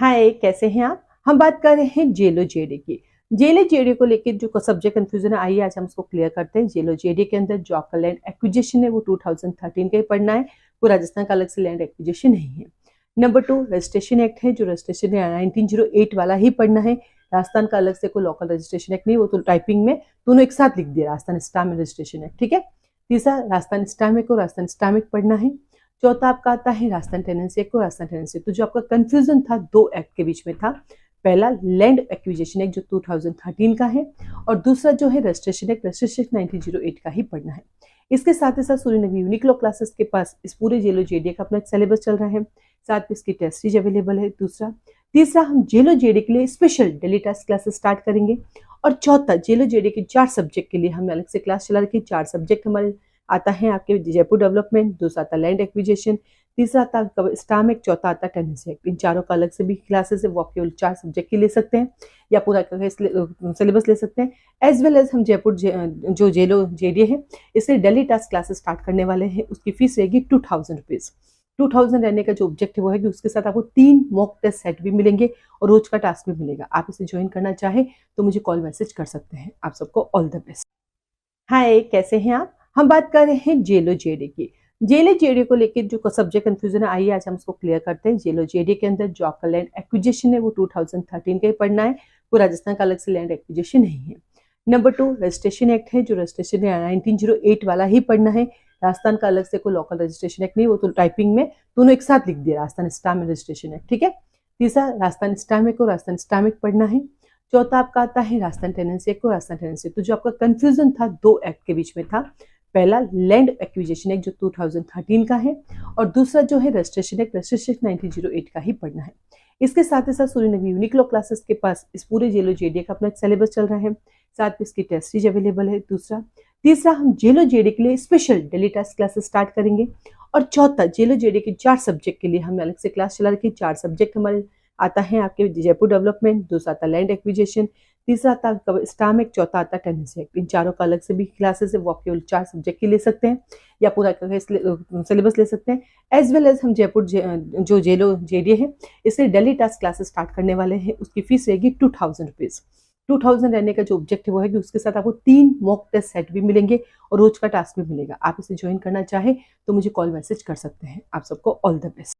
हाय, कैसे हैं आप? हम बात कर रहे हैं जेलो जेडी की। जेलो जेडी को लेके जो सब्जेक्ट कंफ्यूजन है, आइए आज हम उसको क्लियर करते हैं। जेलो जेडी के अंदर जो आपका लैंड एक्विजिशन है वो 2013 का ही पढ़ना है। वो राजस्थान का अलग से लैंड एक्विजिशन नहीं है। नंबर 2 रजिस्ट्रेशन एक्ट है, जो रजिस्ट्रेशन 1908 वाला ही पढ़ना है। राजस्थान का अलग से कोई लोकल रजिस्ट्रेशन एक्ट नहीं, वो तो टाइपिंग में दोनों एक साथ लिख दिया, राजस्थान स्टाम्प रजिस्ट्रेशन एक्ट। ठीक है। तीसरा राजस्थान स्टाम्प एक्ट को राजस्थान स्टाम्प एक्ट पढ़ना है। चौथा आपका आता है राजस्थान टेनेंसी एक्ट को राजस्थान टेनेंसी। तो जो आपका कंफ्यूजन था दो एक्ट के बीच में था, पहला लैंड एक्विजिशन एक्ट जो 2013 का है, और दूसरा जो है रजिस्ट्रेशन एक्ट 1908 का ही पढ़ना है। इसके साथ ही साथ सूर्यनगरी यूनिक लॉ क्लासेस के पास इस पूरे जेलो जेडी का अपना एक सिलेबस चल रहा है, साथ में इसकी टेस्ट सीरीज अवेलेबल है। तीसरा हम जेलो जेडी के लिए special daily test classes start करेंगे। और चौथा जेलो जेडी के 4 सब्जेक्ट के लिए हमने अलग से क्लास चला रखी। 4 सब्जेक्ट हमारे आता है आपके जयपुर डेवलपमेंट, दूसरा आता लैंड एक्विजिशन, तीसरा आता स्टाम्प एक्ट, चौथा आता टेनेंसी एक्ट। इन चारों का अलग से भी क्लासेस है, वो आप केवल 4 सब्जेक्ट की ले सकते हैं या पूरा सिलेबस ले सकते हैं। एज वेल एज हम जयपुर जो जेलो जेडी है, इसलिए डेली टास्क क्लासेस स्टार्ट करने वाले हैं। उसकी फीस रहेगी 2000 रुपीज़। 2000 रहने का जो ऑब्जेक्ट है वो है कि उसके साथ आपको 3 मॉक टेस्ट सेट भी मिलेंगे और रोज का टास्क भी मिलेगा। आप इसे ज्वाइन करना चाहें तो मुझे कॉल मैसेज कर सकते हैं। आप सबको ऑल द बेस्ट। हाय, कैसे हैं आप? हम बात कर रहे हैं जेलो जेडी की। जेलो जेडी को लेकर जो सब्जेक्ट कंफ्यूजन है, आइए आज हम उसको क्लियर करते हैं। जेलो जेडी के अंदर जो आपका लैंड एक्विजिशन है वो 2013 का ही पढ़ना है। वो राजस्थान का अलग से लैंड एक्विजिशन नहीं है। नंबर 2 रजिस्ट्रेशन एक्ट है, जो रजिस्ट्रेशन 1908 वाला ही पढ़ना है। राजस्थान का अलग से कोई लोकल रजिस्ट्रेशन एक्ट नहीं, वो तो टाइपिंग में दोनों एक साथ लिख दिया, राजस्थान स्टाम्प रजिस्ट्रेशन एक्ट। ठीक है। तीसरा राजस्थान स्टाम्प एक्ट को राजस्थान स्टाम्प एक्ट पढ़ना है। चौथा आपका आता है राजस्थान टेनेंसी एक्ट को राजस्थान टेनेंसी। तो जो आपका कंफ्यूजन था दो एक्ट के बीच में था, पहला लैंड एक्विजिशन एक्ट जो 2013 का है, और दूसरा जो है रजिस्ट्रेशन एक्ट 1908 का ही पढ़ना है। इसके साथ ही साथ सूर्यनगरी यूनिक लॉ क्लासेस के पास इस पूरे जेलो जेडी का अपना एक सिलेबस चल रहा है, साथ में इसकी टेस्ट सीरीज अवेलेबल है। तीसरा हम जेलो जेडी के लिए special daily test classes start करेंगे। और चौथा जेलो जेडी के 4 सब्जेक्ट के लिए हमने अलग से क्लास चला रखी। 4 सब्जेक्ट हमारे आता है आपके जयपुर डेवलपमेंट, दूसरा आता लैंड एक्विजिशन, तीसरा आता स्टाम्प एक्ट, चौथा आता टेनेंसी एक्ट। इन चारों का अलग से भी क्लासेस है, वो आप केवल 4 सब्जेक्ट की ले सकते हैं या पूरा सिलेबस ले सकते हैं। एज वेल एज हम जयपुर जो जेलो जेडी है, इसलिए डेली टास्क क्लासेस स्टार्ट करने वाले हैं। उसकी फीस रहेगी 2000 रुपीज़। 2000 रहने का जो ऑब्जेक्ट है वो है कि उसके साथ आपको 3 मॉक टेस्ट सेट भी मिलेंगे और रोज का टास्क भी मिलेगा। आप इसे ज्वाइन करना चाहें तो मुझे कॉल मैसेज कर सकते हैं। आप सबको ऑल द बेस्ट।